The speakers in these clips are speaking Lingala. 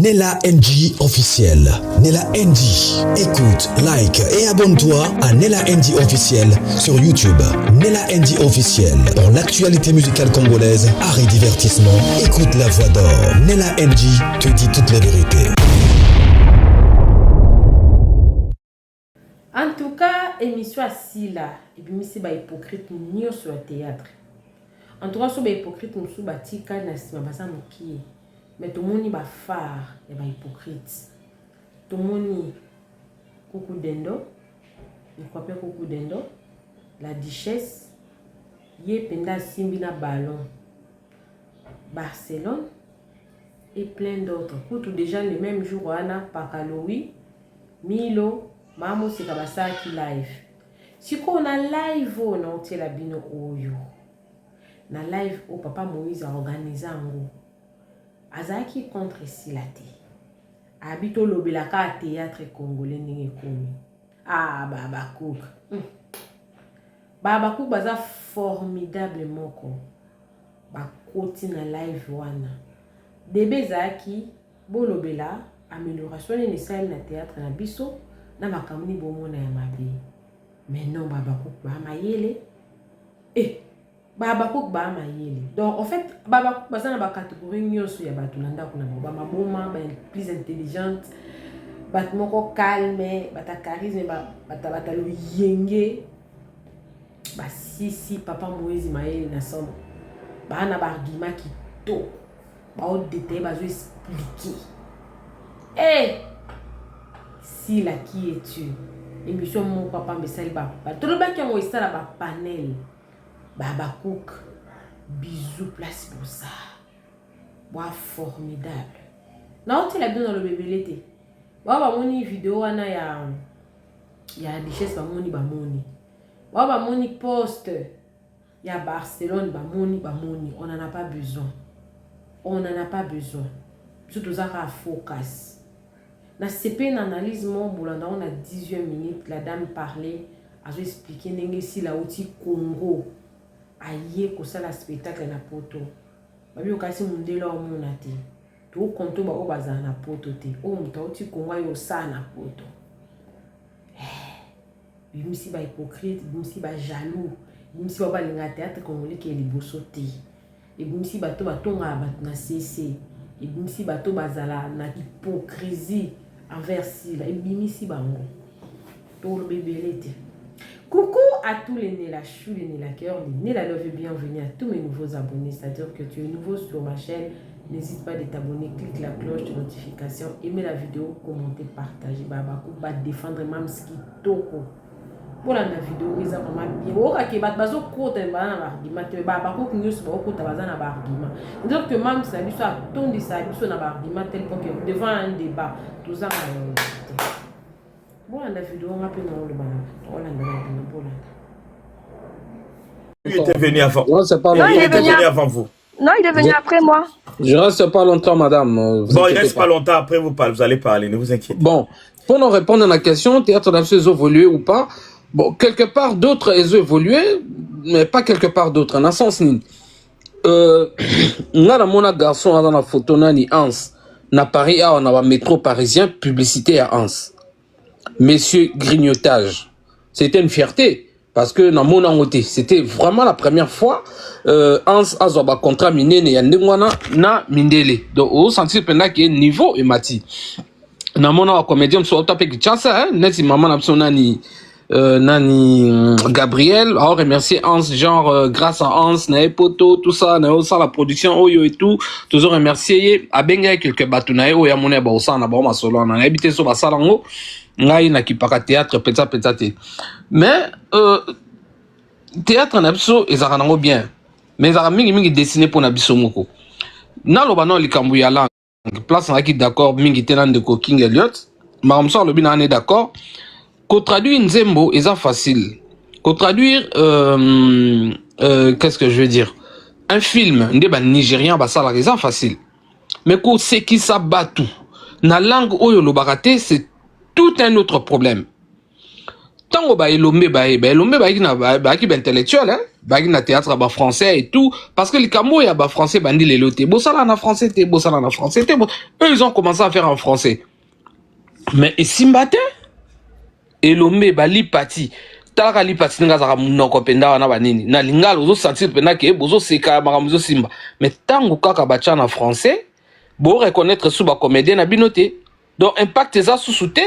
Nella NG officiel. Nella NG. Écoute, like et abonne-toi à Nella NG officiel sur YouTube. Nella NG officiel. Pour l'actualité musicale congolaise, art et divertissement, écoute la voix d'or. Nella NG te dit toutes les vérités. En tout cas, émission Sila, et puis c'est ba hypocrite ni sur le théâtre. En tout cas, sur ba hypocrite nous sous batika na sima basa mukie. Mais tout le monde ba phare et ba hypocrite. Tout le monde coucou dendo, il croit pas coucou dendo, la duchesse, yé penda simbina ballon, Barcelone et plein d'autres. Pour tout déjà le même jour ana Pakaloui, Milo. Maman c'est comme ça qui live. Si on a live non c'est la bino oyo. Na live au papa Moïse a organisé un Azaki contre Silate. Habito lobelaka théâtre congolais n'engé komi. Ah Baba Cook. Baba Cook baza formidablement ko. Ba koti na live wana. Debe zaki bo lobela amélioration ni salle na théâtre na biso. Na makamuni bomona ya mabe. Mais non Baba Cook ba mayele. Baba Cook ba mayele. Donc en fait Baba Cook baza na ba catégorie nyoso ya batu nanda kuna ba maboma ba plus intelligente, bat moko calme, bata charisme bata lo yenge. Ba si papa Moïse mayele na somme. Ba na ba argument ki to. Ba o détail ba zo expliquer. Si la qui es-tu? Émission mon papa me sali ba. Tout le monde qui a moi ça là ba panel. Baba Cook. Bisous place pour ça. Bois formidable. Non tu l'as bien dans le bébé l'été. Ba moni vidéo ana ya richesse ba moni. Ba moni post ya Barcelone ba moni. On en a pas besoin. On en a pas besoin. Surtout ça à focus. Na CP analyse mon boulanda on a 18 minutes la dame parlait a expliqué ndenge si la outil Congo aye ko ça la spectacle na poto babi okasi mundela o monate to konto ba obaza na poto te o muta outil Congo yo sa na poto bimisi ba hypocrite bimisi ba jaloux bimisi ba linga théâtre congolais qui est liboso te et bimisi ba to batonga ba na CC et bimisi ba to bazala na hypocrisie envers Sila et bimisi bango pour le bébé l'été. Coucou à tous les nés la chou, les nés la cœur, les nés la love et bienvenue à tous mes nouveaux abonnés. C'est-à-dire que tu es nouveau sur ma chaîne, n'hésite pas de t'abonner, clique la cloche de notification, aimer la vidéo, commenter, partager. Baba Cook va défendre même ce qui toko. Pour la vidéo, ils ont vraiment bien. Au cas où bazo côté un argument, Baba Cook news ba côté bazan na argument. Donc que même ça lui soit ton de ça lui soit na argument tel point que devant un débat tout ça. Bon la vidéo on a pu dans le bana. On l'a dans Il était venu avant. Non, c'est pas longtemps. Il était venu avant vous. Non, il est venu après moi. Je reste pas longtemps, madame. Bon, il reste pas longtemps après vous allez parler, ne vous inquiétez pas. Bon, pour nous répondre à la question, théâtre d'absence évolué ou pas? Bon, quelque part d'autres ils ont évolué, mais pas quelque part d'autres. En un sens ni. On a mon garçon dans la photo ni Hans. Na Paris, on a un métro parisien publicité à Hans. Monsieur grignotage. C'était une fierté. Parce que dans mon angoté, c'était vraiment la première fois Hans a un contrat miné et na mindele. Donc au sens pendant qu'il y a niveau et mati. Dans mon comédien soit tapé qui chasse hein, neti maman n'a ni nani Gabriel, alors remercier Hans, genre grâce à Hans, na poto, tout ça, na ça la production oyo et tout, toujours remercier a benga quelques bateaux na yo ya moné ba osa na ba ma solo na habité so ba salango ngai na kipaka théâtre peta te. Mais théâtre na biso ezaka nango bien. Mais ezaka mingi dessiné pour na biso moko. Na lo bana likambu ya langue. Place na ki d'accord mingi tenande ko King Elliot. Maramso le bina est d'accord. Qu'on traduire Nzembo, c'est facile. Qu'on traduire, qu'est-ce que je veux dire? Un film, nigérien, ça c'est facile. Mais qu'on sait qui ça bat tout. Na langue oyo lo baraté, c'est tout un autre problème. Tango ba elombe ki ba intellectuel, hein, ba ki na théâtre ba français et tout, parce que les camo ya ba français bandi les lotés. Bossala na français te, bossala na français te. Eux ils ont commencé à faire en français. Mais isimbate elombe ba li pati. Talaka li pati nga zaka munoko penda wana banini. Na lingalo zo sentir penda ke bozo seka makamuzo simba. Mais tango kaka ba tcha na français, bo reconnaître sous ba comédien na binoté. Donc impact ça sous-souté.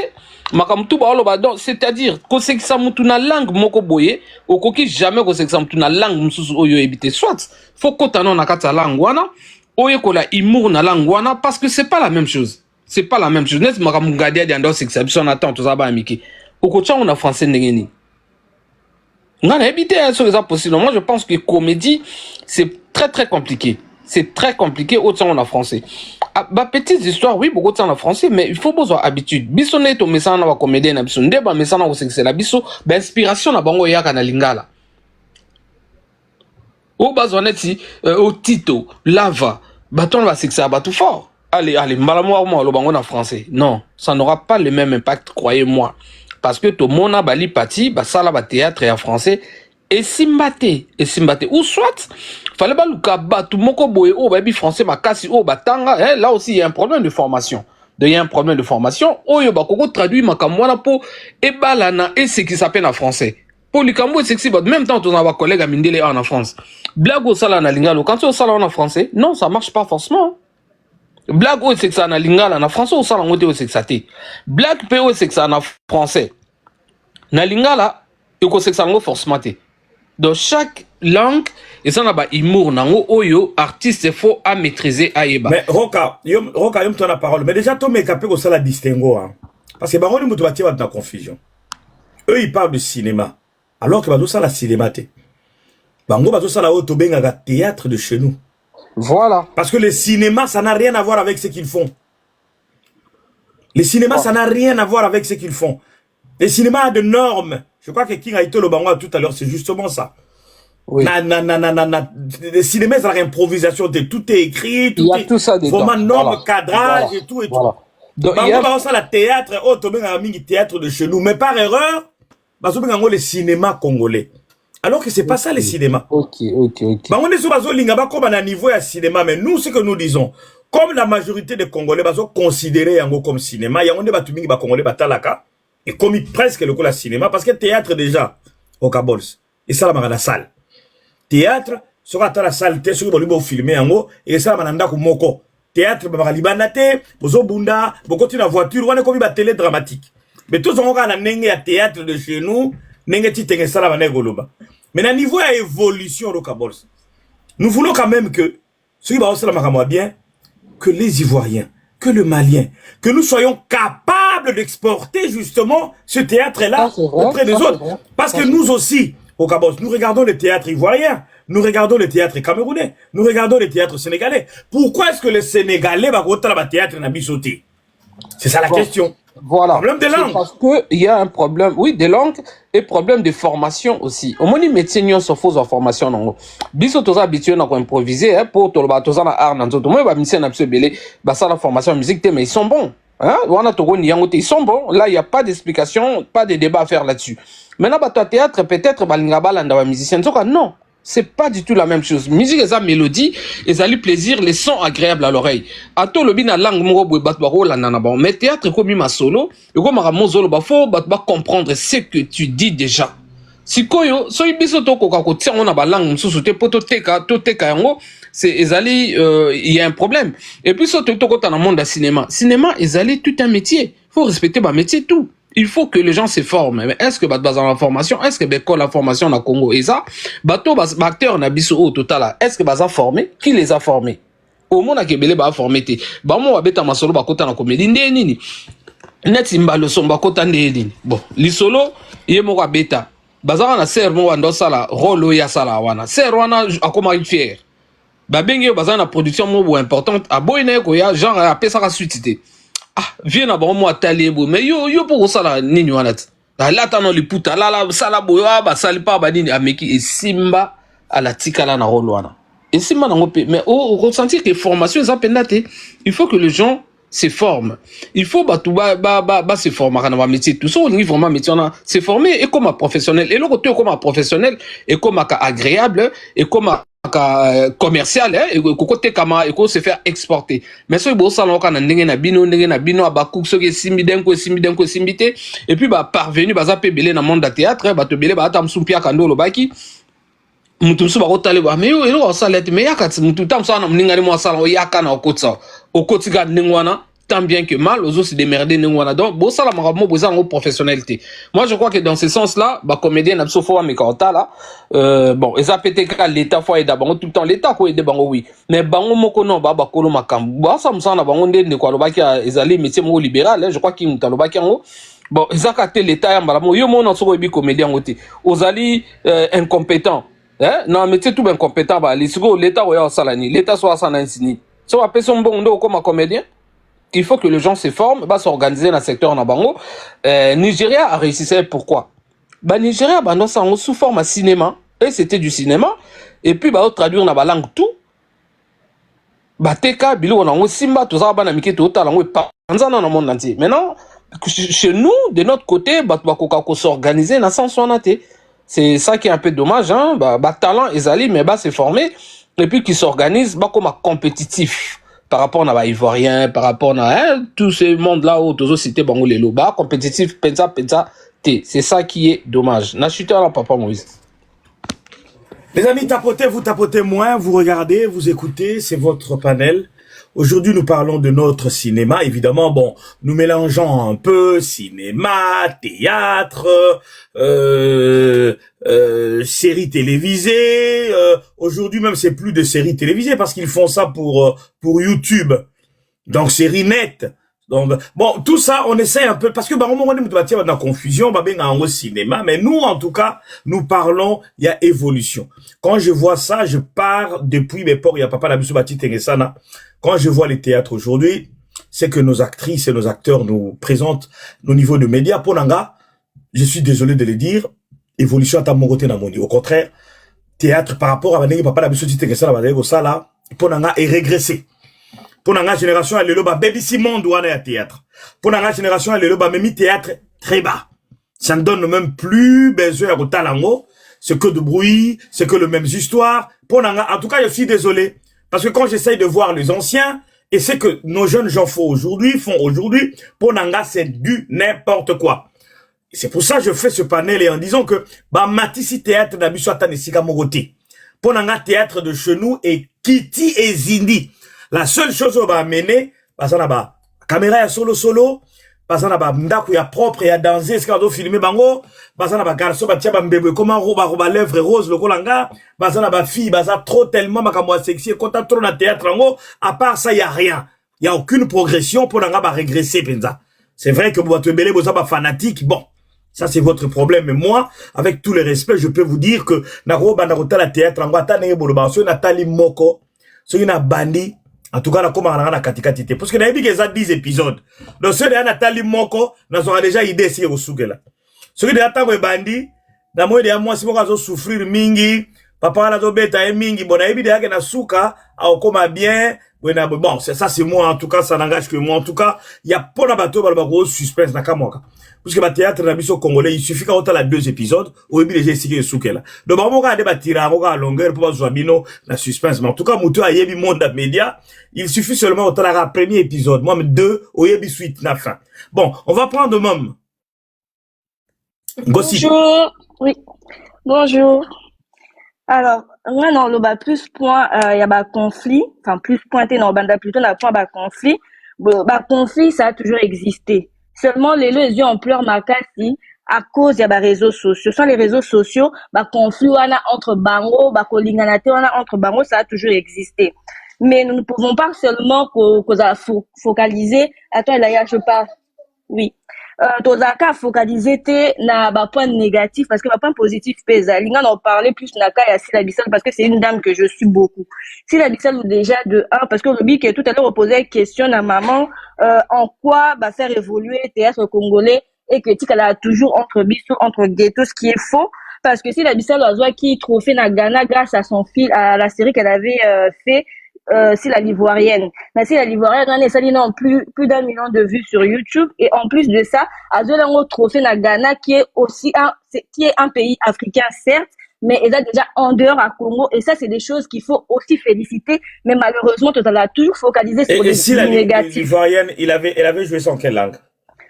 Donc, c'est-à-dire, que c'est que ça na langue moko boye, ou koki jamais que c'est que ça na langue msusu oyo ebité. Soit, faut que t'anon na kata langue wana, oyo kola humour na langue wana, parce que c'est pas la même chose. C'est pas la même chose. N'est-ce pas mungadia d'ando c'est que ça on attend tout ça ba amiki. Au kocha on a français ndengeni. Ngana ebité ça c'est possible. Moi je pense que comédie c'est très très compliqué. C'est très compliqué, autant on a français. Ah, bah, petite histoire, oui, beaucoup de temps en français, mais il faut besoin habitude. Biso net au message na comédien na biso ndeba message na c'est la biso, bah inspiration na bango yaka na lingala. Au bazoneti au Tito, Lava, baton va c'est ça tout fort. Allez, malamoir moi le bango na français. Non, ça n'aura pas le même impact, croyez-moi. Parce que tout mona bali pati, bah ça là ba théâtre et en français et simbate ou soit fallait pas luka batu moko boye o baby français makasi o batanga là aussi il y a un problème de formation. Il y a un problème de formation oyo bakoko traduit makamwana po e balana et ce qui s'appelle en français. Pour likambo c'est que même temps on a un collègue à Mindele en France. Blago sala na lingalo quand on sala en français, non ça marche pas forcément. Blago c'est que ça na lingala na français ou sala ngote c'est que ça té. Black PO c'est que ça na français. Na lingala et ko c'est que ça ngo forcément té. Dans chaque langue, et ça n'a pas humour nango oyo artiste faut à maîtriser aïeba. Mais Roka, yom ton la parole. Mais déjà toi mais capé ko ça la distingo hein. Parce que baroni mutu batia dans confusion. Eux ils parlent de cinéma alors que bazo ça la cinéma té. Bango bazo ça la auto benga théâtre de chez nous. Voilà. Parce que le cinéma ça n'a rien à voir avec ce qu'ils font. Les cinémas ça n'a rien à voir avec ce qu'ils font. Les cinémas a de normes. Je crois que King a été le bango tout à l'heure, c'est justement ça. Oui. Les cinémas, c'est l'improvisation, tout est écrit, il y a tout ça dedans. Vraiment normes, cadrage et tout et tout. Donc, il y a ça, le théâtre, théâtre de chez nous. Mais par erreur, le cinéma congolais. Alors que c'est pas ça le cinéma. Ok. On est sur comme un niveau à cinéma, mais nous, ce que nous disons, comme la majorité des Congolais, considérés comme cinéma, il y a des Congolais, et comme presque le coup la cinéma, parce que théâtre déjà, au Kabols, et ça la salle. Théâtre, sera la salle, sur le filmer en haut, et ça la mananda moko. Théâtre, libanate, bozo bunda, beaucoup de la voiture, on est comme une télé dramatique. Mais tous on a nenge à théâtre de chez nous, nenge titenge ça la manegoloba. Mais le niveau à évolution au Kabols, nous voulons quand même que, ce qui va aussi la bien, que les Ivoiriens, que le Malien, que nous soyons capables d'exporter justement ce théâtre-là auprès des autres. Parce que nous aussi, au Kabols, nous regardons le théâtre ivoirien, nous regardons le théâtre camerounais, nous regardons le théâtre sénégalais. Pourquoi est-ce que le Sénégalais va regarder le théâtre n'a sauté? C'est ça la question. Voilà. Problème de langue. Parce qu'il y a un problème, oui, de langue et problème de formation aussi. Au moins, les métiers n'y sont fausses en formation. Non. Biso tous habitués à improviser pour tout le bateau dans art dans tout. Moi, je vais me belé, ça la formation en musique, mais ils sont bons. Hein? Ils sont bons. Là, il n'y a pas d'explication, pas de débat à faire là-dessus. Maintenant, toi, théâtre, peut-être, musicien, non. C'est pas du tout la même chose. Musique et sa mélodie, et ça lui plaisir, les sons agréables à l'oreille. À tout le bin à langue mais théâtre comme ma solo, et comme ma solo, faut comprendre ce que tu dis déjà. Si koyo, so ibiso to ko ko tia on a ba langue mususu te poto teka yango, c'est ezali il y a un problème. Et puis so to ko dans le monde du cinéma. Cinéma ezali tout un métier. Faut respecter ba métier tout. Il faut que les gens se forment. Mais est-ce que dans la formation, est-ce que la formation na Congo et ça, bateau acteur na biso au total, est-ce que baza formé? Qui les a formés? Au monde a kebele ba formé te. Ba mo abeta masolo ba kota na comédie nini. Net simba le son ba kota nini. Bon, li solo ye mo abeta. Baza na ser mo wando sala rolo ya sala wana. Ser wana akoma fier. Ba bengi baza na production mo importante a boyne ko ya genre a pesa ka suite. Ah, viens à bon moi talebo mais yo pour ça là nini wanat là t'as non les puta là sala boya ba salipa ba nini ameki et simba à la tikala na rolwana et simba na ngopé mais au ressentir que formation ça pendate il faut que les gens se forme. Il faut se former dans un métier. Tout ça, on est vraiment métier, se former et comme un professionnel. Et le côté comme un professionnel et comme un agréable et comme un commercial, et côté comme et qu'on se faire exporter. Mais ce beau salon quand on na bino abakouk ce qui simbité et puis parvenu ça peut belé dans monde de théâtre te belé tam sumpia kando lo baki mutu so bakotale ba mais yo elo salete mais yakati mutu tam ça na mninga mo salon yakana okotsa okotika ningwana tant bien que mal aux autres se démerder ningwana donc bon ça la maramo besoin en professionnalité. Moi je crois que dans ce sens là comédien na sofo mais kota là bon et ça peut-être l'état faut aider bango tout le temps l'état ko aider bango oui mais bango moko non kolo makambu ça msana bango ndende ko lobaki ezali métier mo libéral je crois qu'il mutalobaki ngo bon ezaka te l'état ya malamo yo mona soko bi comédien ngoti ozali incompétent non mais c'est tout incompétent l'état oya salani l'état soit sanani so après son bon ndo comme comédien. Il faut que les gens se forment, s'organiser dans le secteur na bango. Nigeria a réussi ça, pourquoi? Nigeria ça sous forme à cinéma et c'était du cinéma et puis traduire na ba langue tout. Teka bilo on a simba tout ça na miki tout ta langue pas dans le monde entier. Maintenant chez nous de notre côté ko s'organiser dans sens sonaté. C'est ça qui est un peu dommage hein, talent ezali mais se former et puis qui s'organise comme compétitif. Par rapport à Ivoirien, par rapport à tout ce monde-là où tous cités bango les loba compétitif pensa c'est ça qui est dommage. N'a chuté là papa Moïse. Les amis, vous tapotez moins, vous regardez, vous écoutez, c'est votre panel. Aujourd'hui, nous parlons de notre cinéma. Évidemment, bon, nous mélangeons un peu cinéma, théâtre, séries télévisées. Aujourd'hui même, c'est plus de séries télévisées parce qu'ils font ça pour YouTube. Donc, séries nettes. Donc, bon, tout ça, on essaie un peu, parce que, on va dans la confusion, au cinéma, mais nous, en tout cas, nous parlons, il y a évolution. Quand je vois ça, je pars depuis mes ports, il y a papa la Bati Teresana. Quand je vois les théâtres aujourd'hui, c'est que nos actrices et nos acteurs nous présentent nos niveaux de médias. Pour Nanga, je suis désolé de le dire, évolution à ta moroté dans mon niveau. Au contraire, théâtre par rapport à papa la Bati Teresana, pour Nanga est régressé. Pour la génération, elle est là, baby Simon doit aller à théâtre. Pour la génération, elle est là, même théâtre très bas. Ça ne donne même plus besoin à Talango. C'est que de bruit, c'est que les mêmes histoires. Pour en tout cas, je suis désolé. Parce que quand j'essaye de voir les anciens, et c'est que nos jeunes gens font aujourd'hui, pour Nanga, c'est du n'importe quoi. C'est pour ça que je fais ce panel et en disant que, Matisi théâtre d'Abisso Atanesika Moroté. Pour Nanga, théâtre de chez nous et Kitty et Zindi. La seule chose qu'on va amener, ça na ba caméra ya solo, ça na ba ndako ya propre ya danser, ce qu'on doit filmer bango, ça na ba garçon ba tia ba mbebe comment roba lèvres rose le kolanga, ça na ba fille, ça trop tellement makamwa sexy, quand t'as trop na théâtre ngo, à part ça y a rien. Il y a aucune progression pour nanga ba régresser penza. C'est vrai que vous belé vous ba fanatique, bon. Ça, c'est votre problème. Mais moi, avec tout le respect, je peux vous dire que na roba na rota la théâtre ngo ata ne bolo ba so na tali moko, so ina bandi. En tout cas, là, comme on a katikati. Parce que, il y a 10 épisodes. Donc, ceux de Nathalie Moko, nous avons déjà idée si au souke ceux de Nathalie Bandi, dans moi, si on souffrir mingi, papa, na zo beta mingi, bon, na idée que na souka, au comme bien, bon, ça, c'est moi, en tout cas, ça n'engage que moi. En tout cas, il y a pas de bateau, gros suspense, na kamoka. Parce que le théâtre na biso congolais, il suffit quand on a 2 épisodes, au début, les gens souke là. Donc, on va débattre à longueur pour voir bino, la suspense. Mais en tout cas, moutou a yebi monde de médias, il suffit seulement au la premier épisode. Moi, 2, au yebi suite, na fin. Bon, on va prendre même. Bonjour. Oui. Bonjour. Alors, moi, dans le plus point, il y a conflit, enfin, plus pointé dans le banda, plutôt dans le point, conflit. Conflit, ça a toujours existé. Seulement, les yeux en pleurs makasi, à cause des réseaux sociaux. Ce sont les réseaux sociaux, conflit, entre bango, kolinganate, entre bango, ça a toujours existé. Mais nous ne pouvons pas seulement focaliser, attends, là, je parle. Oui. Tozaka focaliser na point négatif parce que point positif pesa linga en parler plus naka ya Sila Bissell parce que c'est une dame que je suis beaucoup. Sila Bissell déjà de 1 parce que Ruby qui tout à l'heure posé question à maman en quoi faire évoluer le théâtre congolais et que elle a toujours entre biso entre ghetto ce qui est faux parce que Sila Bissell a qui trophée na Ghana grâce à son fil à la série qu'elle avait fait si la l'ivoirienne. Mais si la l'ivoirienne, on est sali non plus d'1 million de vues sur YouTube. Et en plus de ça, Azolango trophée na Ghana, qui est un pays africain, certes, mais elle a déjà en dehors à Congo. Et ça, c'est des choses qu'il faut aussi féliciter. Mais malheureusement, tout à toujours focalisé sur les négatifs. L'ivoirienne, elle avait joué ça en quelle langue?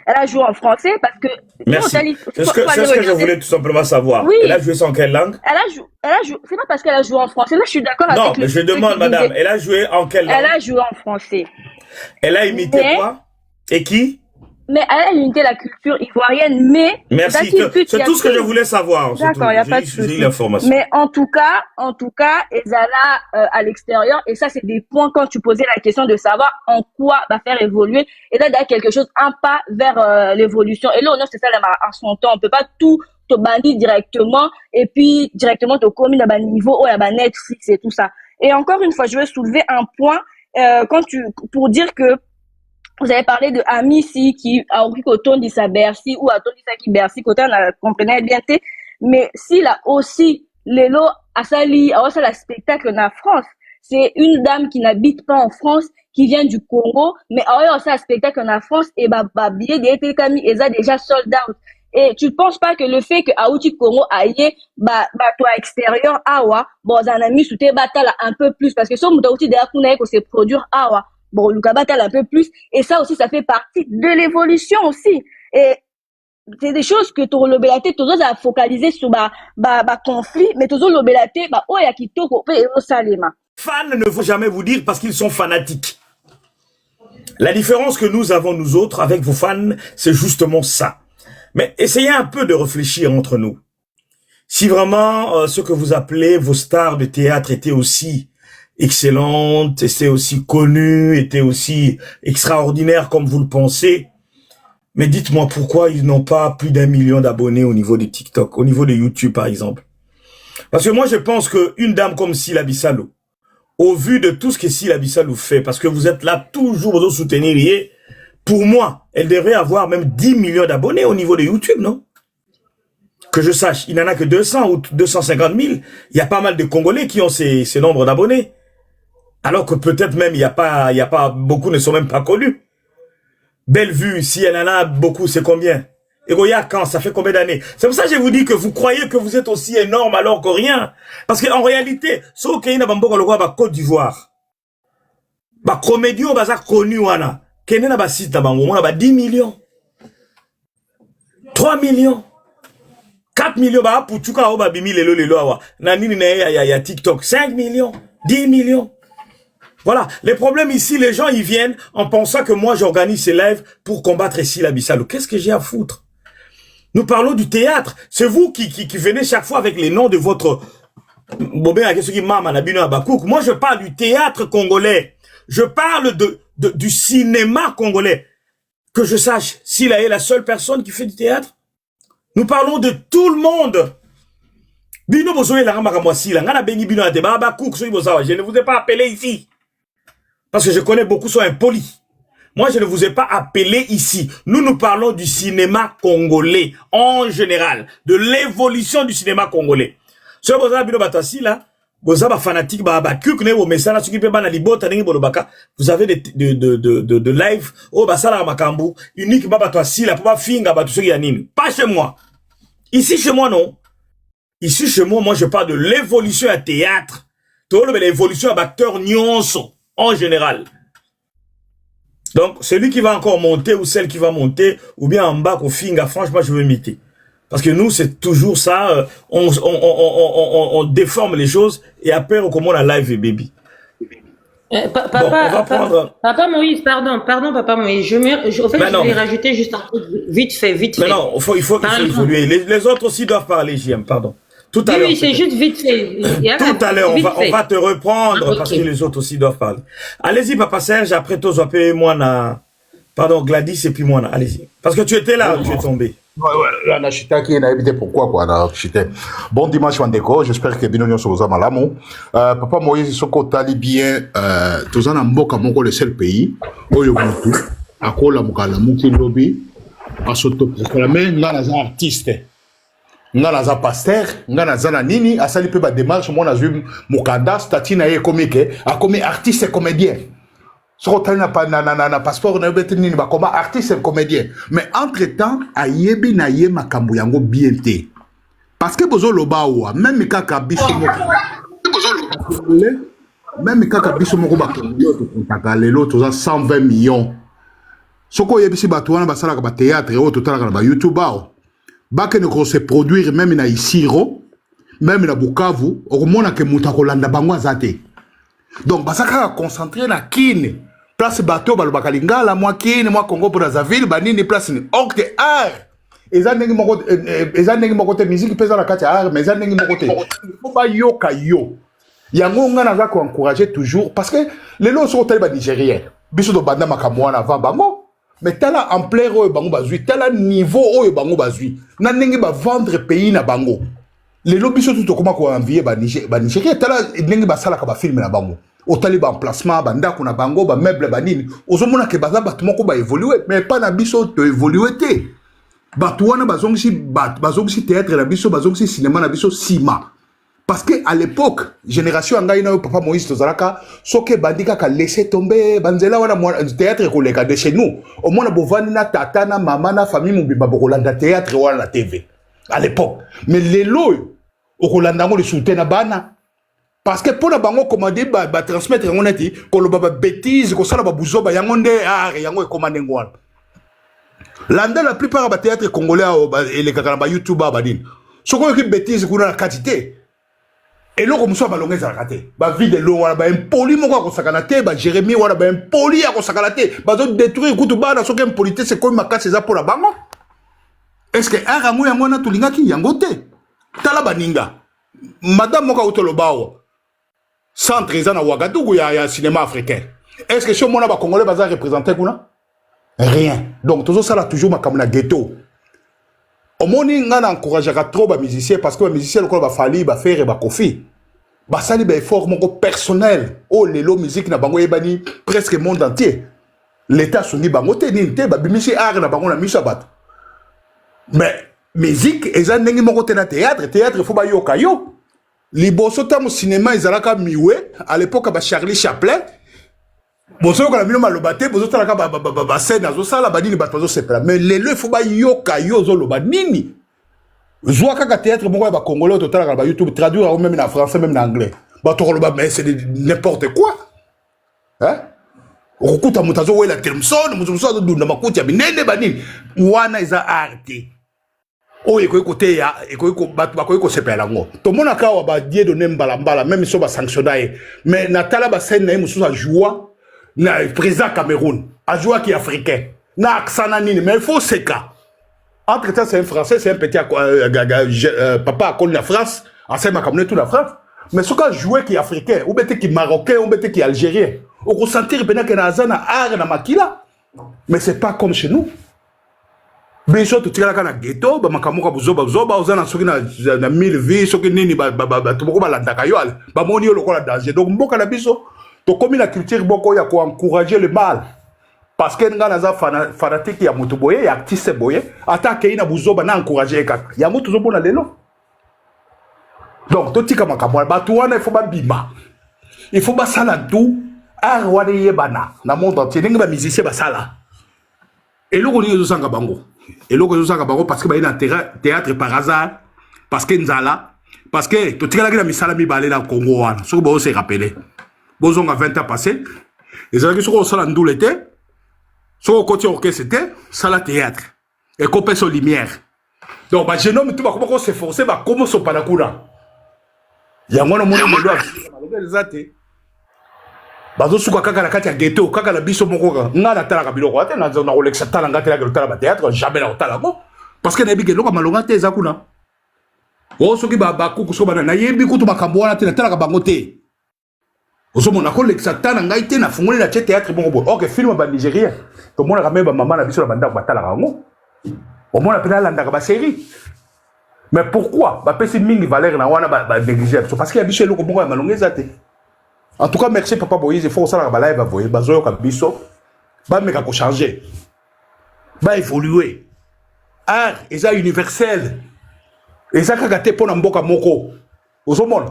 Elle a joué en français parce que... Merci. C'est ce que je voulais tout simplement savoir. Oui. Elle a joué ça en quelle langue? Elle a joué, c'est pas parce qu'elle a joué en français. Là, je suis d'accord avec Non, mais je demande, madame, elle a joué en quelle langue? Elle a joué en français. Elle a imité quoi? Et qui? Mais elle a imité la culture ivoirienne, mais... Merci, c'est tout ce que je voulais savoir. D'accord, il n'y a pas de souci. Mais en tout cas, Ezala à l'extérieur, et ça, c'est des points quand tu posais la question de savoir en quoi va faire évoluer. Et là, il y a quelque chose, un pas vers l'évolution. Et là, non, c'est ça, à son temps. On peut pas tout te bannir directement, et puis directement te commis à bas niveau, ou à bas Netflix et tout ça. Et encore une fois, je veux soulever un point, pour dire que vous avez parlé de Amici qui a repris qu'autant dit ça Bercy ou à dit ça qui Bercy, qu'autant on comprenait bien, mais s'il a aussi Lelo Asali, à la spectacle en France, c'est une dame qui n'habite pas en France, qui vient du Congo, mais à ça spectacle en France, et billet d'été Camille, et ça déjà sold out. Et tu ne penses pas que le fait que Aouti Congo aille, toi extérieur, awa, bon, un ami sous tes batailles un peu plus, parce que si on outil derrière qu'on a que c'est produire awa. Bon, Lucas Batal un peu plus. Et ça aussi, ça fait partie de l'évolution aussi. Et c'est des choses que tu l'obélaté, tu as focalisé sur conflit, mais tu as l'obélaté, oh, il y a qui toko, et au salima. Fans ne faut jamais vous dire parce qu'ils sont fanatiques. La différence que nous avons, nous autres, avec vos fans, c'est justement ça. Mais essayez un peu de réfléchir entre nous. Si vraiment, ce que vous appelez vos stars de théâtre étaient aussi excellente, était aussi connue, était aussi extraordinaire comme vous le pensez. Mais dites-moi pourquoi ils n'ont pas plus d'1 million d'abonnés au niveau de TikTok, au niveau de YouTube par exemple. Parce que moi je pense qu'une dame comme Sylla Bissalo, au vu de tout ce que Sylla Bissalo fait, parce que vous êtes là toujours pour soutenir, pour moi, elle devrait avoir même 10 millions d'abonnés au niveau de YouTube, non? Que je sache, il n'en a que 200 ou 250 000. Il y a pas mal de Congolais qui ont ces nombres d'abonnés. Alors que peut-être même, il y a pas, beaucoup ne sont même pas connus. Belle vue, si elle en a beaucoup, c'est combien? Et quand, ça fait combien d'années? C'est pour ça que je vous dis que vous croyez que vous êtes aussi énorme alors que rien. Parce qu'en réalité, ce qui est en Côte d'Ivoire, comédien, connu, wana, kene na site na bango, on a 10 millions. 3 millions. 4 millions, pour tout cas, bimi lelo awa. Na nini na ya TikTok, 5 millions, 10 millions. Voilà, les problèmes ici, les gens, ils viennent en pensant que moi, j'organise ces lives pour combattre Sylla Bissalo. Qu'est-ce que j'ai à foutre? Nous parlons du théâtre. C'est vous qui venez chaque fois avec les noms de votre... Moi, je parle du théâtre congolais. Je parle du cinéma congolais. Que je sache, Sylla est la seule personne qui fait du théâtre. Nous parlons de tout le monde. Je ne vous ai pas appelé ici. Parce que je connais beaucoup sont impolis. Moi, je ne vous ai pas appelé ici. Nous parlons du cinéma congolais en général, de l'évolution du cinéma congolais. Ce que vous avez fanatique, vous avez de live, unique, pas chez moi. Ici, chez moi, non. Ici, chez moi, je parle de l'évolution à théâtre. L'évolution à acteur nyonso. En général. Donc, celui qui va encore monter ou celle qui va monter, ou bien en bas, au finga, franchement, je veux imiter. Parce que nous, c'est toujours ça, on déforme les choses et après, on commence la live et baby. Papa Moïse, pardon, Papa Moïse. Je vais rajouter juste un truc vite fait. Mais non, il faut évoluer. Les autres aussi doivent parler, JM, pardon. Tout à l'heure. Oui, c'est juste vite fait. Tout à l'heure, on va te reprendre parce que les autres aussi doivent parler. Allez-y, Papa Serge, après toi, pardon, Gladys et puis moi, allez-y. Parce que tu étais là, tu es tombé. Ouais, là, j'étais qui n'a évité pourquoi, quoi, là, j'étais. Bon dimanche, Wandeko, j'espère que Binonion se vous a malamu. Papa Moïse, ce qu'on t'a dit bien, tous en Mboka, mon le seul pays, où il y a tout, à quoi la Mouka, la Mouki Lobby, à s'auto-proclamer, là, les artistes. nga naza pasteur nga naza na nini asali pe ba démarche moi nazwi mukanda statut na ye komike akomi artiste et comédien soko tali na passeport na bete nini ba koma artiste et comédien mais entre temps ayebi na ye makambo yango bien te parce que bozo loba wa même kaka biso moko ba to kontaka lelo toza 120 millions soko yebisi bato wana basalaka ba théâtre o totalaka na ba YouTube bao bake ne se produire même na Isiro même na Bukavu okomona ke muta kolanda bango azate donc basaka concentrer na kine place bateau balobaka lingala moi kine moi Congo Brazzaville banini place ni octe art ezandengi moko te musique pesa na kati art mais ezandengi moko te faut ba yoka yo yango nga naza ko encourager toujours parce que les lots sont tellement nigériens biso do banda makamwana avant bango mais tala ampleur oyo bango bazui tala niveau oyo bango bazui na ndenge ba vendre pays na bango lelo biso tout koma ko envier ba Nigeria tala ndenge ba sala ka ba film na bango otali ba emplacement ba ndako na bango ba meuble ba nini ozomona ke baza bato moko ba évoluer mais pas na biso to évoluer te bato wana bazongisi théâtre na biso bazongisi cinéma na biso sima parce que à l'époque génération anga ina papa Moïse tozalaka soke bandika ka laisser tomber banzela wana théâtre koleka de chez nous au moins bovani na tata na mama na famille mobimba bokolanda théâtre wana na TV à l'époque mais lelo okolanda ngo le soutien na bana parce que pour na bango commander ba transmettre ngo neti koloba ba bêtise ko sala ba buzoba yango nde art yango e commander ngwana landa la plupart ba théâtre congolais et les kakana ba YouTuber ba din soko ki bêtise kuna na quantité et là comme ça balongé za raté ba vide lo wana ba impoli moko ko sakana te ba Jérémie wana ba impoli ko sakana te ba zo détruire kutu ba na soke impolité c'est comme makasi za pour la bango est-ce que art yango yango na tulinga ki yango te tala baninga madame moka utolo bawo centre za na Ouagadougou ya cinéma africain est-ce que chez moi ba congolais baza représenter kuna rien donc toujours ça là toujours makamuna ghetto omoni nga na encourager trop ba musicien parce que ba musicien le ba fali ba faire ba kofi ba sali ba effort moko personnel oh lelo musique na bango ebani presque monde entier l'état songi bango te ninte ba bimisi art na bango na misabat mais musique eza ndenge moko te na théâtre faut ba yoka yo liboso ta mo cinéma ezalaka miwe à l'époque ba Charlie Chaplin bozo ko la bino malobate bozo tala ka ba scène azo sala ba nini ba tozo sepela mais lelo faut ba yoka yo zo loba nini zoa kaka théâtre moko ba congolais to tala ka ba YouTube traduire ou même en français même en anglais ba to loba mais c'est n'importe quoi hein okuta mutazo wela Telmson muzo dunda makuti ya binene ba nini wana iza arte oyo ekoki ya ekoki bato bakoki kosepela ngo tomona kawa ba die donner mbala même so ba sanctionner mais na tala ba scène na ye mususu a joie na président Cameroun a joué qui africain na accent nini mais il faut ce cas entre temps c'est un français c'est un petit papa a connu la France ancien Cameroun tout la France mais ce qu'a joué qui africain ou bête qui marocain ou bête qui algérien on ressentir pendant que na zana art na makila mais c'est pas comme chez nous biso to tikala kana ghetto ba makamuka buzoba ozana soki na 1000 vies soki nini ba to boko balandaka yo ba moni yo lokola danger donc mboka na biso to comme la culture boko ya ko encourager le mal parce que nga naza fanatique ya mutu boye ya artiste boye attaque ina buzoba na encourager kaka ya mutu zobona lelo donc to tika makamwa ba to wana il faut ba bima il faut ba sala tout art wana yebana na monde entier ninga ba musicien ba sala et loko ni zo sanga bango et loko zo sanga bango parce que ba ina théâtre par hasard parce que nzala parce que to tika la misala mi balé na Congo wana so bo se rappeler bozonga 20 ans passé les gens qui sont au ndou l'été sont au côté orchestre c'était sala théâtre et copé sur lumière donc ba jeune homme tout ba comment s'efforcer ba comment so panakuna ya mwana mwana molo exacté bazo suka kaka na kati ya ghetto kaka la biso moko nga na tala ka biloko ate na zona Rolex tala ngate la tala ba théâtre jamais na tala ngo parce que na bi geloko malonga te zakuna o soki ba kuku so bana na yebi kutu makambo wana te na tala ka bango te osomona ko l'exacta na ngai te na fungoli na théâtre bon bo OK film ba nigérien to mona ka meba maman na biso na banda ba tala ngo o mona pena landa ka ba série mais pourquoi ba pesi mingi valeur na wana ba négliger parce que ya biso eloko bongo ya malongeza te en tout cas merci papa Moïse il faut ça la ba live ba voyer ba zoyo ka biso ba meka ko changer ba évoluer art eza universel Et ça, quand tu es pour Mboka Moko, au monde,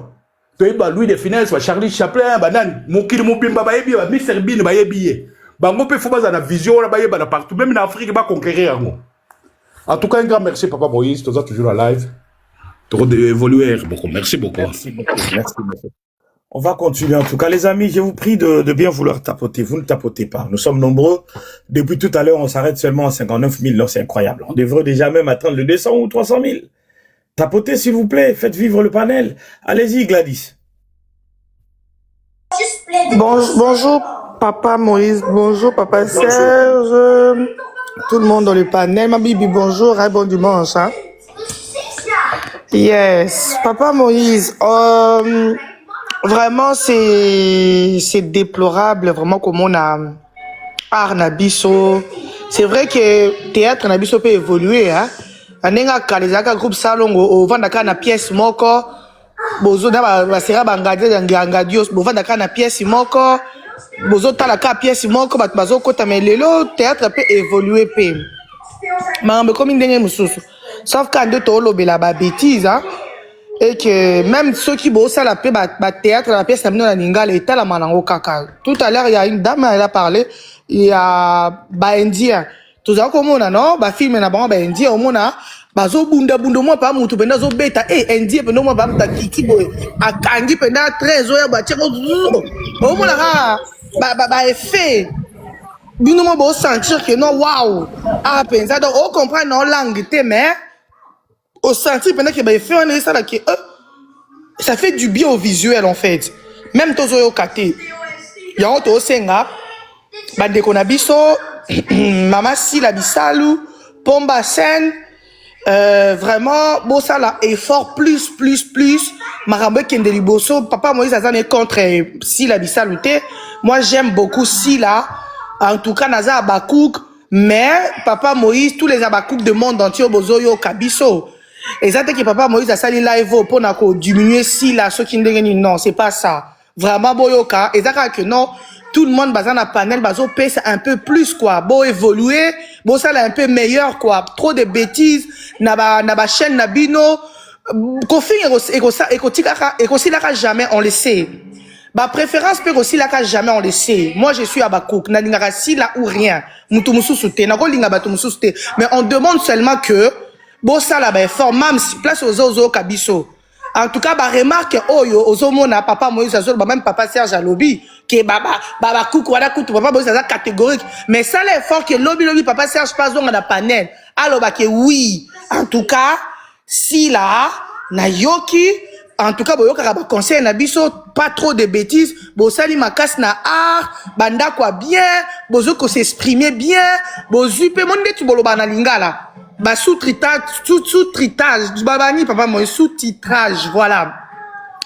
tu es Louis de Finesse, Charlie Chaplin, Banan, Mokil Mobimba, Bayebi, Mr. Bin, Bayebi. Bango peut faire la vision, là, partout, même en Afrique, il va conquérir. En tout cas, un grand merci, Papa Moïse, tu es toujours en live. Tu as évolué beaucoup. Merci beaucoup. Merci beaucoup. Merci beaucoup. On va continuer en tout cas, les amis. Je vous prie de bien vouloir tapoter. Vous ne tapotez pas. Nous sommes nombreux. Depuis tout à l'heure, on s'arrête seulement à 59 000. Non, c'est incroyable. On devrait déjà même atteindre le 200 ou 300 000. Tapotez, s'il vous plaît. Faites vivre le panel. Allez-y, Gladys. Bonjour, Papa Moïse. Bonjour, Papa Serge. Tout le monde dans le panel. Ma bibi, bonjour. Hein, bon dimanche. Hein? Yes. Papa Moïse, vraiment, c'est déplorable, vraiment, comme on a art Nabiso. C'est vrai que théâtre Nabiso peut évoluer, hein. Anenga Kalezaka groupe salon au Vandaka na pièce moko. Bozo na basera bangadia ngadios, bo Vandaka na pièce moko. Bozo talaka pièce moko bat bazo kota mais lelo théâtre peut évoluer pe. Mambe comme ndenge mususu. Sauf quand de tolo bela ba bêtise, hein. Et que même ceux qui bossent à la paix, théâtre, la pièce, la ninga, l'état, la manango kaka. Tout à l'heure, il y a une dame, elle a parlé, il y a, indien. Tout ça, comme on a, non, film, na indien, au monde, zo bunda, moi, pas moutou, penda, zo beta, indien, penda, moi, ta kiki, boy, a kangi, penda, 13, oya, tcheko, au monde, effet. Bino, moi, sentir que non, waouh, pensa, donc, on comprend, non, langue, mais, au senti pendant que ça fait du bien au visuel en fait. Même tous les côtés. Il y a un autre senga, bande konabiso, mama si la bisalu, pomba sen, vraiment bon ça là effort plus. Marambe kendeli bosso, papa Moïse Azan est contre si la bisalu te. Moi j'aime beaucoup si là. En tout cas naza abakouk, mais papa Moïse tous les abakouk de monde entier bozo yo kabiso. Exactement que papa Moïse a sali live pour diminuer si là ceux qui ne non c'est pas ça vraiment boyoka exactement que non tout le monde bazan a panel bazo pèse un peu plus quoi beau évoluer beau ça là un peu meilleur quoi trop de bêtises na ba chaîne na bino kofi et là jamais on le sait ba préférence peut aussi là jamais on le sait moi je suis à Bakouk na lingara si là ou rien mutu mususu te na ko linga batu mususu te mais on demande seulement que bon ça là ben fort même place aux ozo kabiso en tout cas ba remarque oyo ozo mona papa Moïse Azol même papa Serge Alobi que baba coucou wala coucou papa Moïse Azol catégorique mais ça là fort que lobi papa Serge pas on a panel alors ba que oui en tout cas si là na yoki en tout cas boyoka ba conseil na biso pas trop de bêtises bo sali makas na art banda quoi bien bozo ko s'exprimer bien bozu pe monde tu boloba na lingala bah sous-titrage, babani papa moi sous-titrage voilà.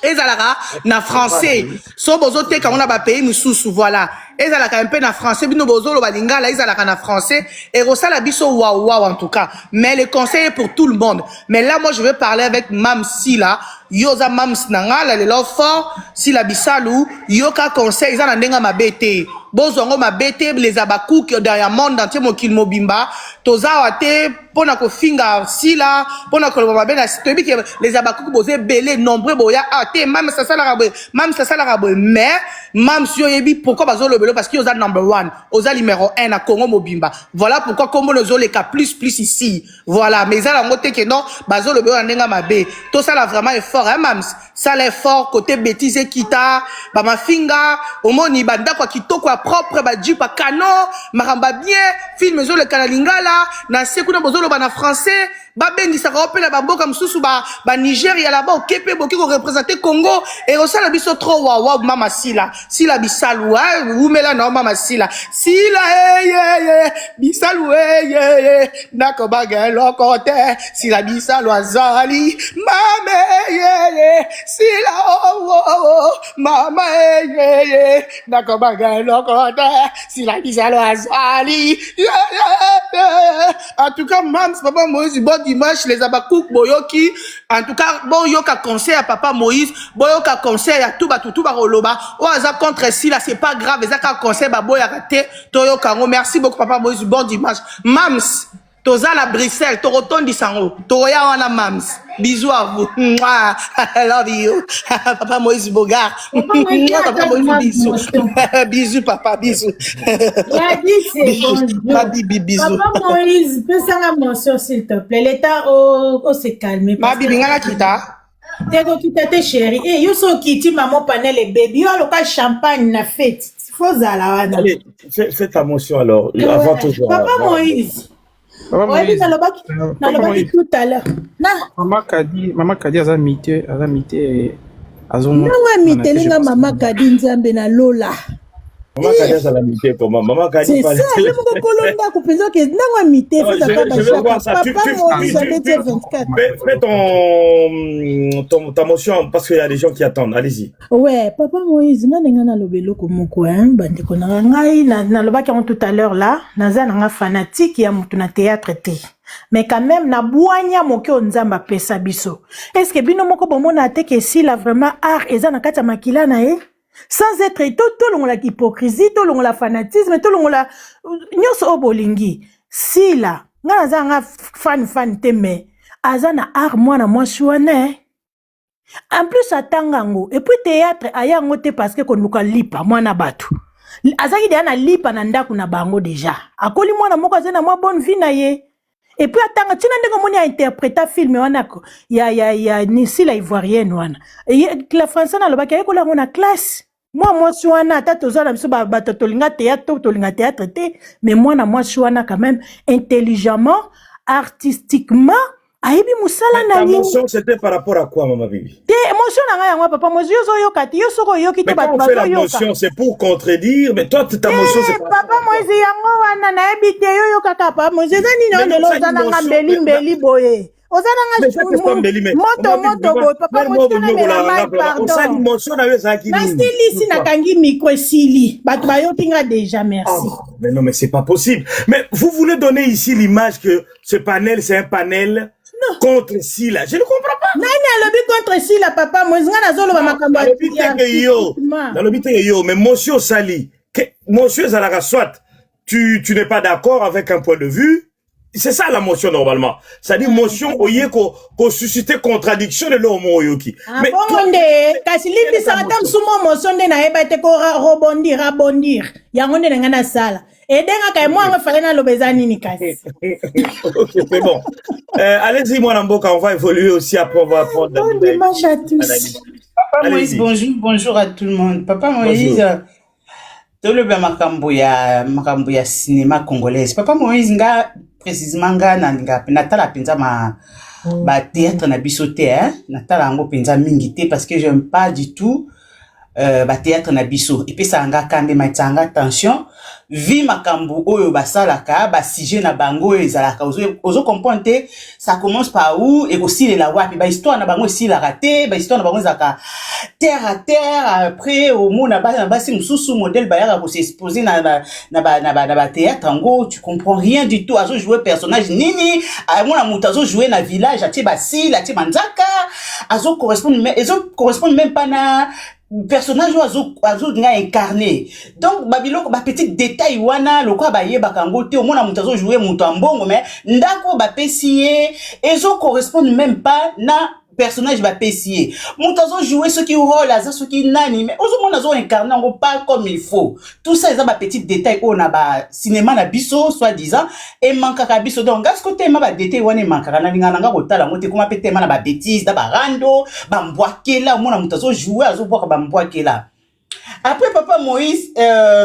Et zalara na français. So bozo te quand on a ba pays nous sous voilà. Et zalaka un peu na français bino bozo lo balinga là zalaka na français et rosala biso waouh en tout cas. Mais le conseil est pour tout le monde. Mais là moi je veux parler avec Mam Sila, yoza Mam Snanga le fort si la bisalu yoka conseil za na ndenga mabete. Bozongo mabete les abakouk derrière monde entier mokil mobimba toza wate pona ko finga sila pona ko ba bena tobi que les abakouk bozé belé nombreux boya ate même ça la rabé mais même si yebi pourquoi bazo le belo parce que oza number 1 oza numéro 1 na Congo mobimba voilà pourquoi comme le zo les cas plus ici voilà mais ça la moté que non bazo le belo ndenga mabe tout ça là vraiment effort hein mams ça l'effort côté bêtise kita ba mafinga omoni banda kwa kitoko propre ba jipa canon maramba bien film zo le kanalingala na sekuna bozolo ba na français ba bendi sa opela ba mboka msusu ba Nigeria là-bas au Kepe boki ko représenter Congo et au sala biso trop waouh mama sila bisalu ou mela na mama sila bisalu nako baga lokote sila bisalu azali mama sila mama nako baga lokote sila bisalu azali en tout cas mam papa Moïse bon dimanche les abakouk boyoki en tout cas boyoka conseil à papa Moïse boyoka conseil à tout baroloba oaza contre si là c'est pas grave ezaka conseil ba boya raté toyoka merci beaucoup papa Moïse bon dimanche mams Toza la Bruxelles, Torotondi Sango, Toroya wana mams. Bisous à vous. Mouah. I love you. Papa Moïse Bogart. Papa Moïse bisous. Bisous papa, bisous. Bisous. Papa Moïse, peux ça mention s'il te plaît. L'état au se calmer. Ma bibi ngana kita. T'es qui t'es chérie. Et yo so kiti maman panel et baby. Yo le cas champagne na fête. Faut zala. Allez, fais ta motion alors. Avant tout. Papa Moïse. Oui, Moïse. Tout à l'heure. Maman Kadi azamité azomo. Non, mité linga Maman Kadi nzambe na Lola. Maman Kadi ça la mité comment Maman Kadi pas. C'est ça, je me kolonda ko penso que nanga mité faut ça pas. Je vais voir ça. Tu fais ta motion parce qu'il y a des gens qui attendent. Allez-y. Ouais, Papa Moïse nga na lobelo ko moko bande ko na ngai na lobaki tout à l'heure là, naza nga fanatique ya mutu na théâtre té. Mais quand même na boanya moke onzamba pesa biso. Est-ce que bino moko bomona te que si la vraiment art eza na kati ya makila na ye? Sans être tout la hypocrisie, tout la fanatisme, tout la nyos obolingi. Si la nga za fan teme azana art mwana mwashuane. En plus atangango et puis théâtre ayango te parce que konuka lipa mwana batu. Azaki de na lipa na ndaku na bango déjà. Akoli mwana moko azana mwa bonne vie na ye. Et puis atanga tina ndenge moni a interpréter film wana ya nisi la ivoirienne wana. Et la française na lobaki ko la mona classe. Moi je suis wana tata ozala biso ba tolinga théâtre te, mais moi na je suis wana quand même intelligemment, artistiquement. Aibi musala na ni. Ta motion c'était par rapport à quoi maman bibi? Te émotion na nga yango papa mozo yo kati yo soko yo kite ba ba. La motion c'est pour contredire, mais toi ta motion c'est papa mozo yango wana na ebite yo kaka papa mozo zani no de lo zana nga mbeli boye. Ozana nga moto boye papa mozo na mela pardon. On sali motion na yo zaki. Na style ici na kangi micro sili. Ba yo kinga déjà merci. Mais non mais c'est pas possible. Mais vous voulez donner ici l'image que ce panel c'est un panel contre Sila. Je ne comprends pas. Nani a lobby contre Sila, papa. Moi, je n'ai pas makambo. Dans le but yo, mais monsieur Sali, monsieur Zalaga, soit tu n'es pas d'accord avec un point de vue. C'est ça la motion normalement. C'est-à-dire motion oye ko susciter contradiction de l'homme oyoki. Mais bonde, kasi libi sa tam sumo motion de na eba te ko rebondir. Yangonde ngana sala. Et denga kay moi nga fallait na lobezani ni kasi. OK, c'est bon. Allez-y moi Namboka, on va évoluer aussi après on va prendre bon dimanche à tous. Papa Moïse, bonjour à tout le monde. Papa Moïse tout le bien makambo ya cinéma congolaise. Papa Moïse nga précisément nga natala penza ba théâtre na bisoté natala ngo penza mingité parce que j'aime pas du tout ba théâtre na biso et puis ça nga kambe matanga attention vi makambo oyo basalaka ba sujet na bango ezalaka ozo comprendre ça commence par où et aussi la wapi ba histoire na bango aussi la raté ba histoire na bango zaka terre à terre après au monde na ba si mususu modèle ba yaka ko s'exposer na ba théâtre ngo tu comprends rien du tout azo jouer personnage nini mona mutu azo jouer na village atie basi atie manzaka azo correspond même pas na personnage azo nga incarné donc babilo ba petit détail wana lokwa ba yeba kango te omona mutu azo jouer mutu ambongo mais ndako ba pesier ezo correspond même pas na personnage ba pesier mutu azo jouer ce qui rôle azo ce qui nani mais ozo mona azo incarné ngo pas comme il faut tout ça eza ba petit détail on a ba cinéma na biso soit disant et manka biso donc gas côté ma ba détail wana manka na linga nga ko tala ngote kuma pete ma na ba bêtise da ba rando ba mbwakela mona mutu azo jouer azo boka ba mbwakela. Après Papa Moïse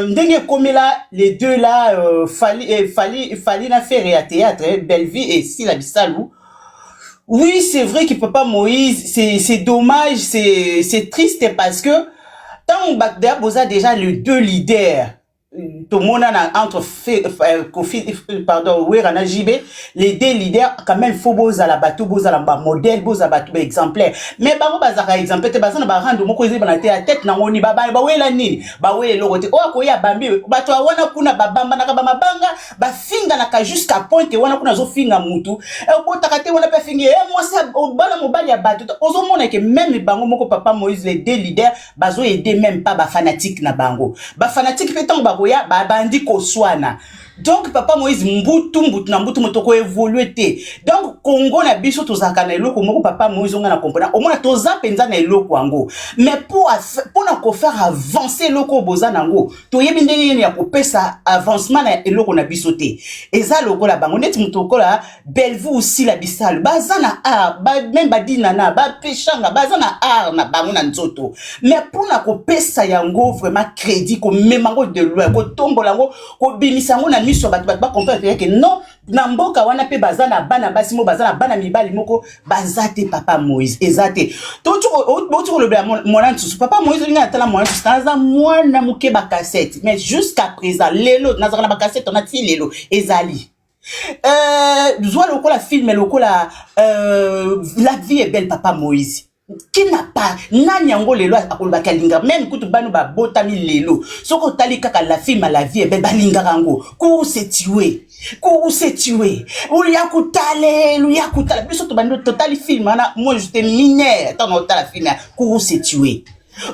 ndenge komela les deux là fallait na faire à théâtre Belleville et Sila Bisalou. Oui, c'est vrai que Papa Moïse, c'est dommage, c'est triste parce que tant Bagdad boza déjà les deux leaders. Tout le monde entre pardon, Werana JB, les deux leaders, quand même, faut boza la bateau, boza la modèle, boza bateau exemplaire. Mais bah, bazaka exemplaire, te bazana ba rando moko ezi bana te la tête na ngoni ba wela nini, ba wela logote. O ko ya bambi, ba to wana kuna ba bamba na ka ba mabanga, ba finga na ka jusqu'à point que wana kuna zo finga mutu. E bo takate wana pe finga, moi ça o bala mobali ya bateau. Ozo mona que même bango moko Papa Moïse les deux leaders, bazo aider même pas ba fanatique na bango. Ba fanatique peton ba boya ba bandi ko swana Donc papa Moïse mbutu na mbutu motoko évoluer te. Donc Congo na biso tozaka na eloko moko papa Moïse on a comprendre. Au moins toza penza na eloko ango. Mais pour na ko faire avancer eloko boza nango. To yebi ndenge ya ko pesa avancement na eloko na biso te. Eza loko la bango net mutoko la Bellevue aussi la bisal. Baza na art, même badina na ba pechanga baza na art na bango na nzoto. Mais pour na ko pesa yango vraiment crédit ko memango de loin ko tombolango ko bimisango na miso ba comprendre que non na mboka wana pe baza na bana basi mo baza na bana mibali moko baza te papa Moïse ezate to tu le bla mon sous papa Moïse linga tala mon sous kaza mwana muke ba cassette mais jusqu'à présent lelo nazaka na ba cassette on a ti lelo ezali zoa lokola film lokola la vie est belle papa Moïse qui n'a pas nani yango lelo akoloba kalinga même kutu banu ba botami lelo soko tali kaka la film la vie est belle balinga rango ko se tuer Ouyakutale biso to bando total film ana moi j'étais mineur tant on la film ko se tuer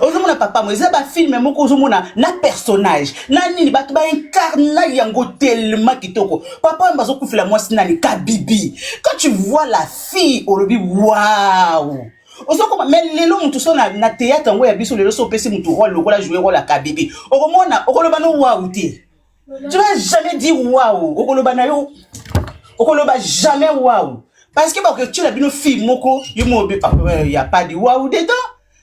ozomona papa Moïse ba film moko ozomona na personnage na nini bato ba incarner yango tellement kitoko papa mbazo kufila mwasi nani Kabibi quand tu vois la fille olobi waouh Ozoko mais lelo mutu so na théâtre ngo ya biso lelo so pesi mutu rôle lokola jouer rôle la Kabibi okomona okoloba no waouh te tu vas jamais dire waouh okoloba na yo okoloba jamais waouh parce que que tu l'as bien film moko yo y a pas de waouh dedans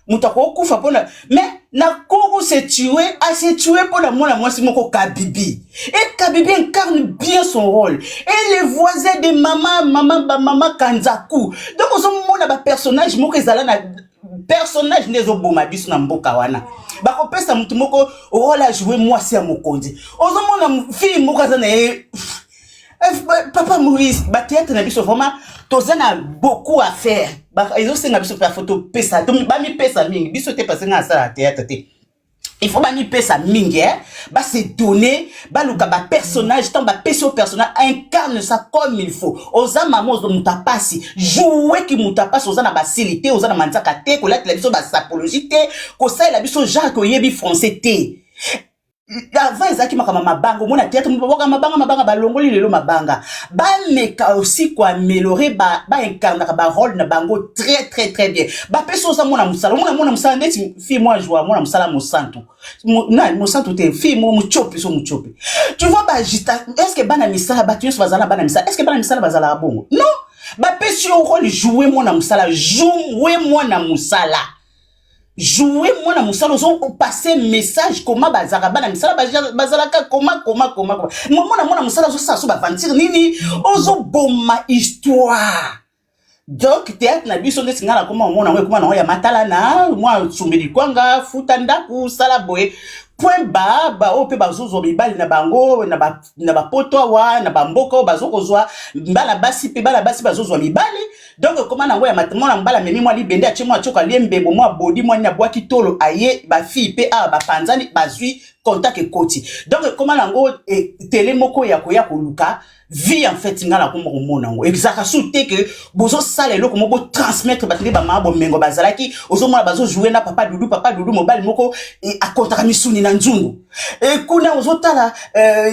mutako kufa pona mais na Congo se tuer pour la mwasi moko Kabibi et Kabibi incarne bien son rôle et les voisins de maman Kanzaku donc on mona ba personnage moko ezala na personnage nezo boma biso na mboka wana bako pesa mutu moko rôle a jouer mwasi ya mokonzi ozo mona film moko azana papa Maurice ba théâtre na biso vraiment tozana beaucoup à faire ba ezo senga biso faire photo pesa donc ba mi pesa mingi biso te passer na sala théâtre te il faut ba mi pesa mingi ba se donner ba luka ba personnage tant ba peso personnage incarne ça comme il faut oza mamo zo mutapasi jouer ki mutapasi oza na ba silité oza na manzaka te ko la biso ba sapologie te ko ça la biso genre ko yebi français te avant ezaki makama mabanga mona théâtre mboka mabanga balongoli lelo mabanga ba meka aussi quoi améliorer ba incarner ba rôle na bango très bien ba peso ça mona musala ndeti fille moi joie mona musala mosantu na mosantu te fille mo muchopi tu vois ba jita est-ce que bana misala ba tu bazala bana misala est-ce que bana misala bazala bongo non ba peso rôle jouer mona musala jouer moi na musala ozo passer message comment bazaka bana misala bazalaka comment moi na musala ozo sa so ba vantir nini ozo boma histoire donc théâtre na biso ndeti ngala comment na ya matala na moi sumbeli kwanga futa ndaku sala boye point ba ope bazozo bibali na bango na ba poto wa na ba mboko bazokozwa mbala basi bazozo bibali donc comment na ngo ya matemona mbala memi moi libende achemo achoka liembebo moi body moi na bwa kitolo aye ba fille pe ba panzani bazui contact ekoti donc comment na ngo télé moko ya koya koluka vie en fait ngala ko mona ngo exactement souté que bozo sala eloko moko transmettre bateli ba mabo mengo bazalaki ozo mona bazo jouer na papa dudu mobile moko a contact misuni na nzungu et kuna ozo tala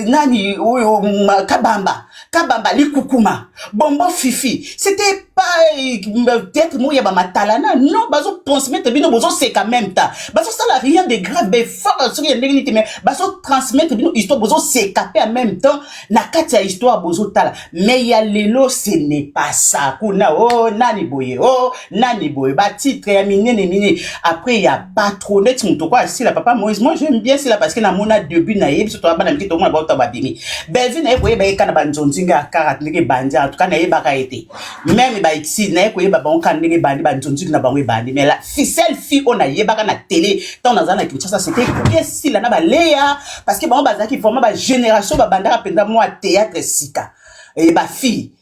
nani oyo kabamba likukuma bombo fifi c'était pas peut-être moi ya ba matalana non bazo transmettre bino bozo c'est quand même temps bazo sala rien de grave mais fort sur les mais bazo transmettre bino histoire bozo s'écaper en même temps na kati ya histoire bozo tala mais ya lelo ce n'est pas ça kuna nani boye ba titre ya minene après il y a pas trop net muto quoi si la papa Moïse moi j'aime bien c'est là parce que na mona début na yebi surtout ba na miki to mona ba ba bimi Bellevue na boye ba kana ba nzonzinga 40 ndenge bandi en tout cas na yeba ka été même ba ici na ko yeba ba on kan ndenge bandi ba nzonzinga na bango bandi mais la ficelle fille on a yeba ka na télé tant dans na Kinshasa c'était bien si la na ba léa parce que ba bazaki vraiment ba génération ba banda penda moi théâtre sika et ba fille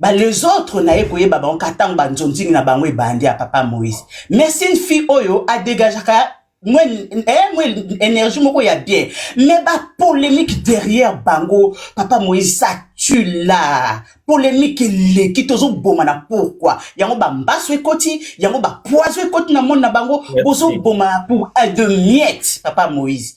ba les autres na ko yeba ba on katang ba nzonzinga na bango bandi à papa Moïse mais c'est une fille oyo a dégagé moi énergie moko ya bien mais ba polémique derrière bango papa Moïse ça tu la polémique les qui tozo bomana pourquoi yango ba mbaso ekoti yango ba poiso ekoti na monde na bango bozo bomana pour de miettes papa Moïse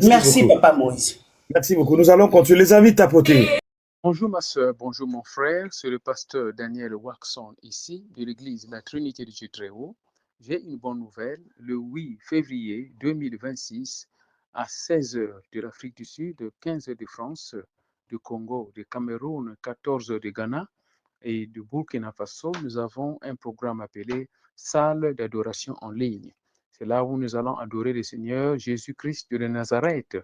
merci papa Moïse Merci beaucoup. Nous allons continuer. Les amis, tapoter. Bonjour ma soeur, bonjour mon frère, c'est le pasteur Daniel Waxon ici de l'église La Trinité de Dieu très haut. J'ai une bonne nouvelle, le 8 février 2026 à 16h de l'Afrique du Sud, 15h de France, du Congo, du Cameroun, 14h de Ghana et du Burkina Faso, nous avons un programme appelé Salle d'adoration en ligne. C'est là où nous allons adorer le Seigneur Jésus-Christ de Nazareth,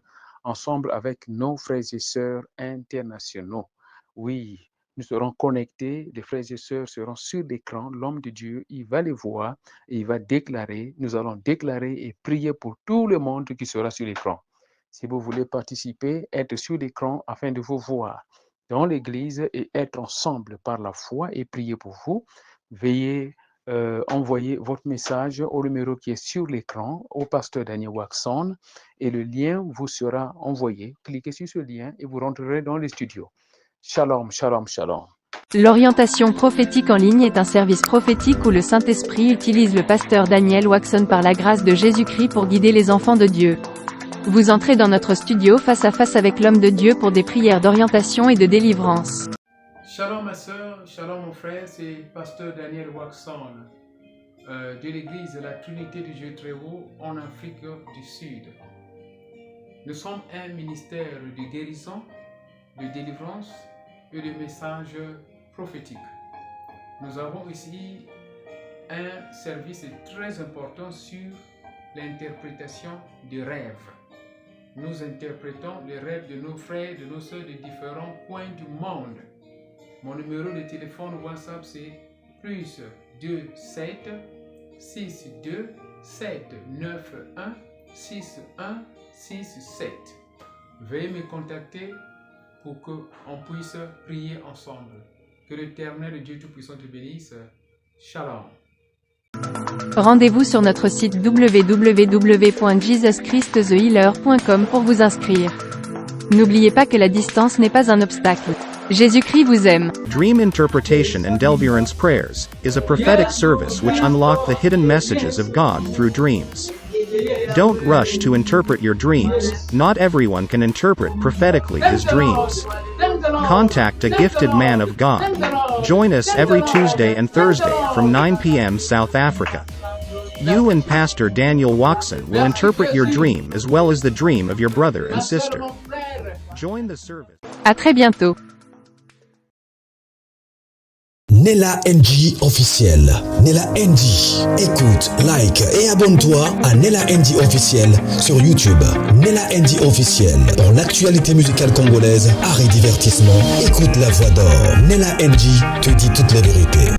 ensemble avec nos frères et sœurs internationaux. Oui, nous serons connectés, les frères et sœurs seront sur l'écran, l'homme de Dieu, il va les voir et il va déclarer, nous allons déclarer et prier pour tout le monde qui sera sur l'écran. Si vous voulez participer, être sur l'écran afin de vous voir dans l'église et être ensemble par la foi et prier pour vous, veuillez envoyer votre message au numéro qui est sur l'écran, au pasteur Daniel Waxon, et le lien vous sera envoyé. Cliquez sur ce lien et vous rentrerez dans les studios. Shalom, shalom, shalom. L'orientation prophétique en ligne est un service prophétique où le Saint-Esprit utilise le pasteur Daniel Waxon par la grâce de Jésus-Christ pour guider les enfants de Dieu. Vous entrez dans notre studio face à face avec l'homme de Dieu pour des prières d'orientation et de délivrance. Shalom ma soeur, shalom mon frère, c'est pasteur Daniel Waxon de l'église La Trinité de Dieu très haut en Afrique du Sud. Nous sommes un ministère de guérison, de délivrance et de messages prophétiques. Nous avons ici un service très important sur l'interprétation des rêves. Nous interprétons les rêves de nos frères, de nos sœurs de différents coins du monde. Mon numéro de téléphone WhatsApp c'est plus 27 62 791 6167. Veuillez me contacter pour qu'on puisse prier ensemble. Que l'Éternel Dieu Tout-Puissant te bénisse. Shalom. Rendez-vous sur notre site www.jesuschristthehealer.com pour vous inscrire. N'oubliez pas que la distance n'est pas un obstacle. Jésus-Christ vous aime. Dream Interpretation and Deliverance Prayers is a prophetic service which unlock the hidden messages of God through dreams. Don't rush to interpret your dreams. Not everyone can interpret prophetically his dreams. Contact a gifted man of God. Join us every Tuesday and Thursday from 9 p.m. South Africa. You and Pastor Daniel Waxon will interpret your dream as well as the dream of your brother and sister. Join the service. À très bientôt. Nella NG officiel. Nella NG. Écoute, like et abonne-toi à Nella NG officiel sur YouTube. Nella NG officiel. Pour l'actualité musicale congolaise, art et divertissement, écoute la voix d'or. Nella NG te dit toutes les vérités.